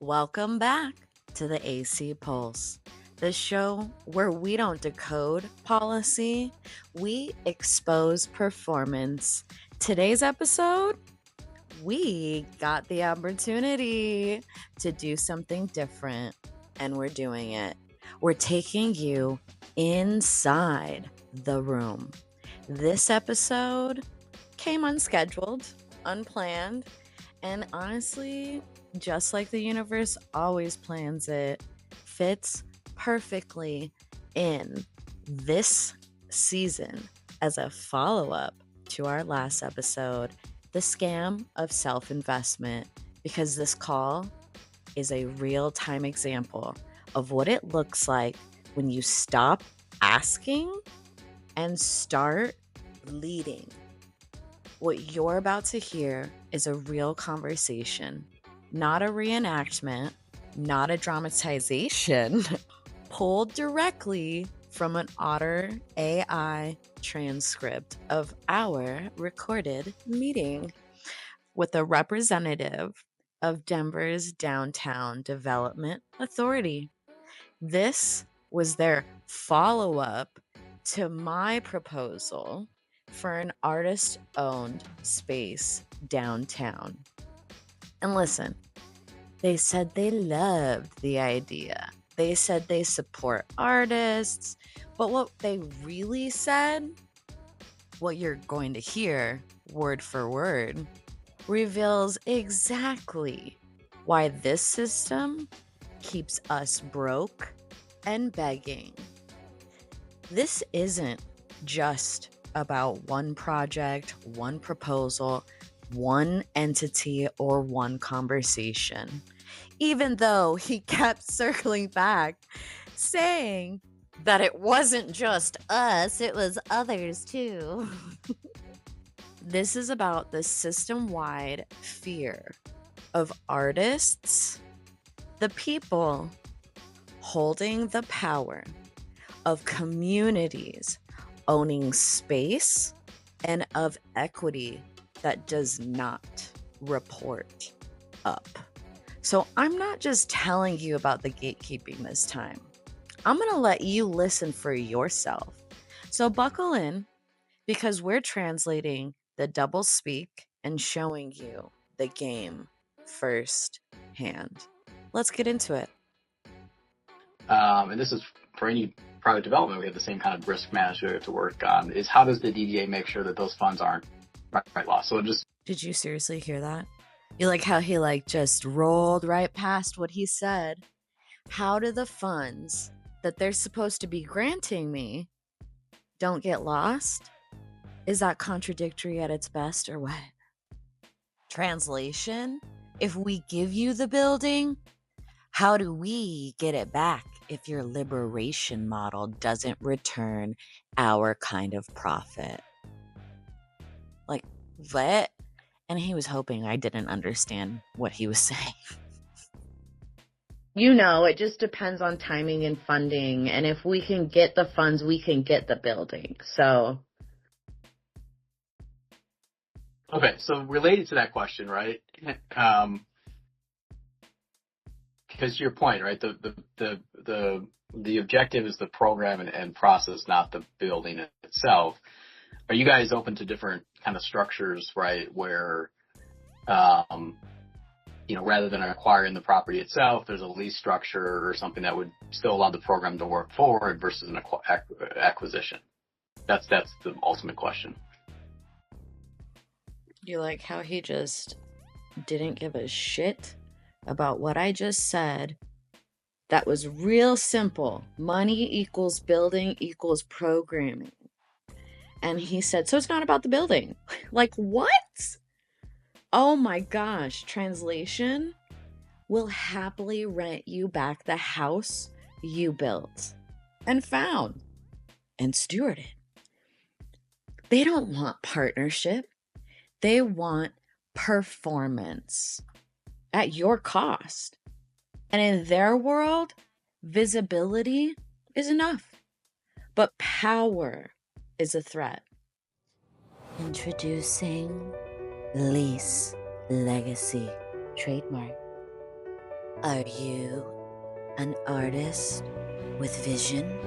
Welcome back to the AC Pulse, the show where we don't decode policy, we expose performance. Today's episode, we got the opportunity to do something different, and we're doing it. We're taking you inside the room. This episode came unscheduled, unplanned, and honestly, just like the universe always plans it, fits perfectly in this season as a follow-up to our last episode, the scam of self-investment, because this call is a real-time example of what it looks like when you stop asking and start leading. What you're about to hear is a real conversation, not a reenactment, not a dramatization, pulled directly from an Otter.ai transcript of our recorded meeting with a representative of Denver's Downtown Development Authority. This was their follow-up to my proposal for an artist-owned space downtown. And listen, they said they loved the idea. They said they support artists, but what they really said, what you're going to hear word for word, reveals exactly why this system keeps us broke and begging. This isn't just about one project, one proposal, one entity, or one conversation. Even though he kept circling back, saying that it wasn't just us, it was others too. This is about the system-wide fear of artists, the people holding the power, of communities owning space, and of equity that does not report up. So I'm not just telling you about the gatekeeping this time. I'm going to let you listen for yourself. So buckle in, because we're translating the doublespeak and showing you the game firsthand. Let's get into it. And this is for any private development, we have the same kind of risk management to work on, is how does the DDA make sure that those funds aren't right lost? So just... Did you seriously hear that? You like how he just rolled right past what he said? How do the funds that they're supposed to be granting me don't get lost? Is that contradictory at its best or what? Translation? If we give you the building, how do we get it back if your liberation model doesn't return our kind of profit? Like, what? And he was hoping I didn't understand what he was saying. You know, it just depends on timing and funding. And if we can get the funds, we can get the building. So. Okay, so related to that question, right? Because to your point, right, the objective is the program and process, not the building itself. Are you guys open to different kind of structures, right, where, rather than acquiring the property itself, there's a lease structure or something that would still allow the program to work forward versus an acquisition? That's the ultimate question. You like how he just didn't give a shit about what I just said? That was real simple. Money equals building equals programming. And he said, so it's not about the building. Like, what? Oh my gosh. Translation: will happily rent you back the house you built and found and stewarded. They don't want partnership. They want performance at your cost. And in their world, visibility is enough. But power is a threat. Introducing Lease Legacy Trademark. Are you an artist with vision,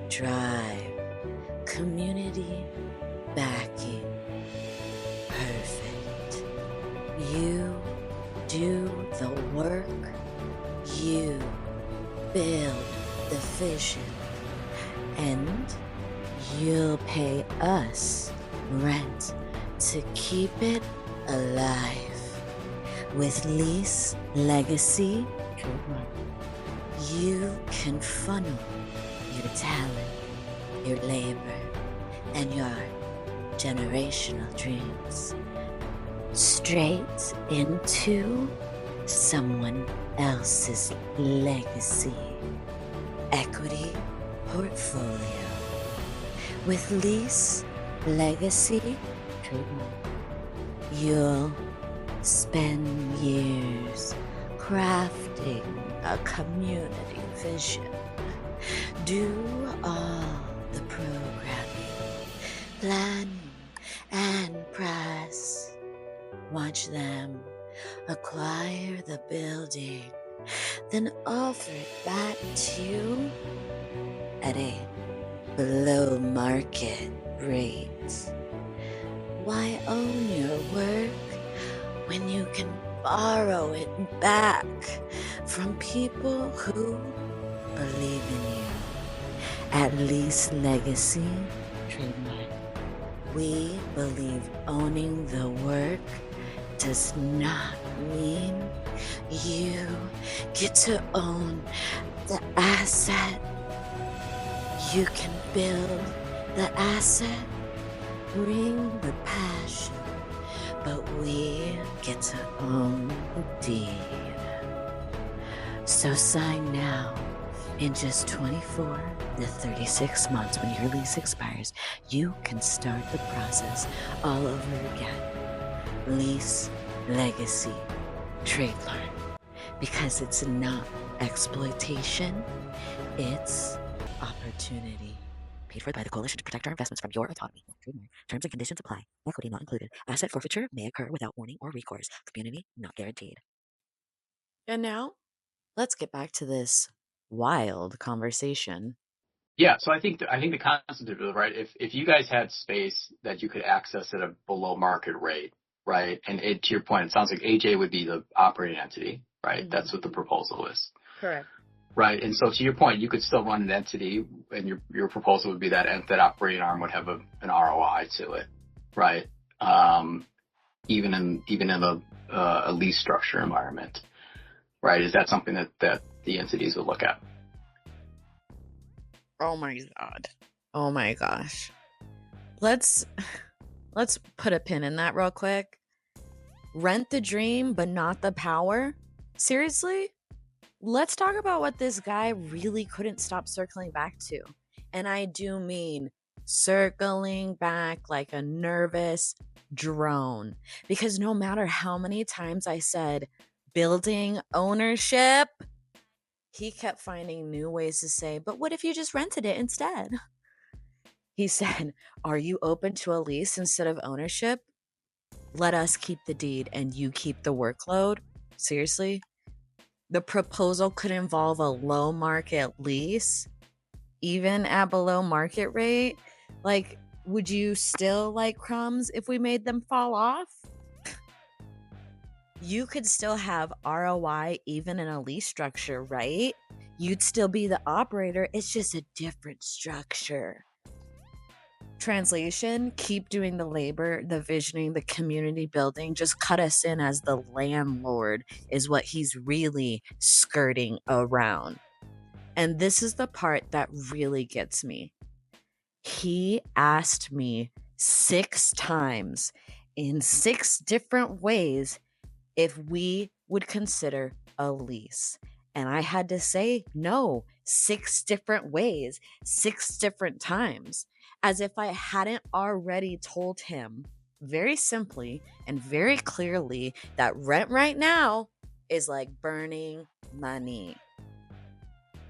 drive, community backing? Perfect. You do the work, you build the vision, and you'll pay us rent to keep it alive. With lease, legacy, you can funnel your talent, your labor, and your generational dreams straight into someone else's legacy. Equity portfolio. With lease, legacy, you'll spend years crafting a community vision. Do all the programming, planning, and press. Watch them acquire the building, then offer it back to you at a below market rate. Why own your work when you can borrow it back from people who believe in you? At least legacy, trademark. We believe owning the work does not mean you get to own the asset. You can build the asset, bring the passion, but we get to own the deed. So sign now. In just 24 to 36 months, when your lease expires, you can start the process all over again. Lease, legacy, trademark. Because it's not exploitation, it's opportunity. Paid for by the Coalition to Protect Our Investments from Your Autonomy. Trademark. Terms and conditions apply. Equity not included. Asset forfeiture may occur without warning or recourse. Community not guaranteed. And now, let's get back to this wild conversation. Yeah, so I think the concept of it, right? If you guys had space that you could access at a below market rate, right? And to your point, it sounds like AJ would be the operating entity, right? Mm-hmm. That's what the proposal is. Correct. Right. And so to your point, you could still run an entity, and your proposal would be that operating arm would have an ROI to it, right? Even in a lease structure environment, right? Is that something that the entities would look at? Oh my God. Oh my gosh. Let's put a pin in that real quick. Rent the dream, but not the power? Seriously? Let's talk about what this guy really couldn't stop circling back to. And I do mean circling back like a nervous drone. Because no matter how many times I said building ownership, he kept finding new ways to say, but what if you just rented it instead? He said, are you open to a lease instead of ownership? Let us keep the deed and you keep the workload? Seriously? The proposal could involve a low market lease, even at below market rate. Like, would you still like crumbs if we made them fall off? You could still have ROI even in a lease structure, right? You'd still be the operator. It's just a different structure. Translation, keep doing the labor, the visioning, the community building. Just cut us in as the landlord is what he's really skirting around. And this is the part that really gets me. He asked me 6 times in 6 different ways if we would consider a lease. And I had to say no 6 different ways, 6 different times, as if I hadn't already told him very simply and very clearly that rent right now is like burning money.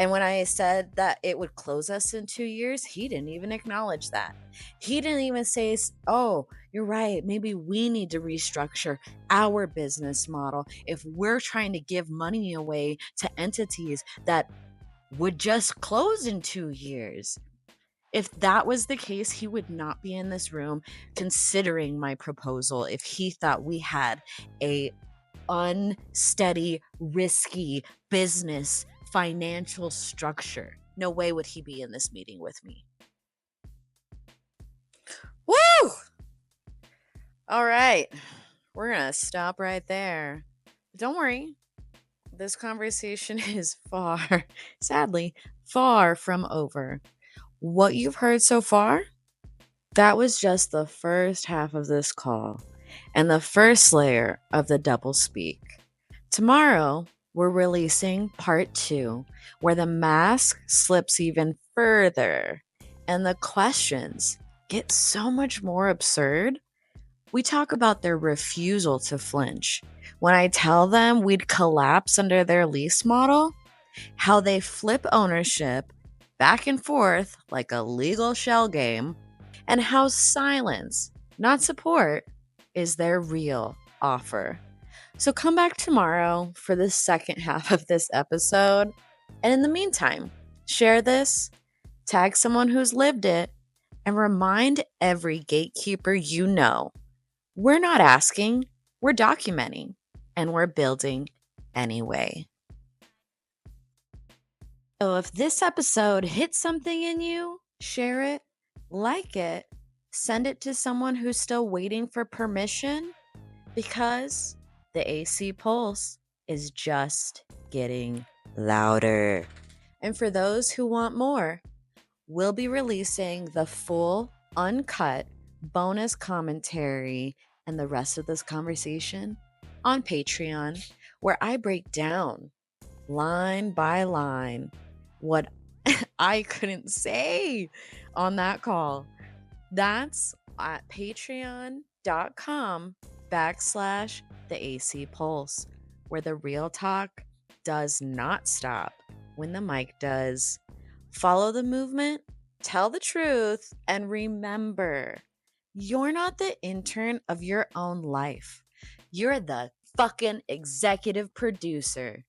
And when I said that it would close us in 2 years, he didn't even acknowledge that. He didn't even say, oh, you're right, maybe we need to restructure our business model if we're trying to give money away to entities that would just close in 2 years. If that was the case, he would not be in this room considering my proposal if he thought we had a unsteady, risky business financial structure. No way would he be in this meeting with me. Woo! All right. We're going to stop right there. Don't worry. This conversation is sadly, far from over. What you've heard so far, that was just the first half of this call and the first layer of the doublespeak. Tomorrow, we're releasing part 2, where the mask slips even further and the questions get so much more absurd. We talk about their refusal to flinch. When I tell them we'd collapse under their lease model, how they flip ownership back and forth like a legal shell game, and how silence, not support, is their real offer. So come back tomorrow for the second half of this episode. And in the meantime, share this, tag someone who's lived it, and remind every gatekeeper you know we're not asking, we're documenting, and we're building anyway. So if this episode hit something in you, share it, like it, send it to someone who's still waiting for permission, because the AC Pulse is just getting louder. And for those who want more, we'll be releasing the full, uncut bonus commentary and the rest of this conversation on Patreon, where I break down line by line what I couldn't say on that call. That's at patreon.com/the AC Pulse, where the real talk does not stop when the mic does. Follow the movement, tell the truth, and remember, you're not the intern of your own life. You're the fucking executive producer.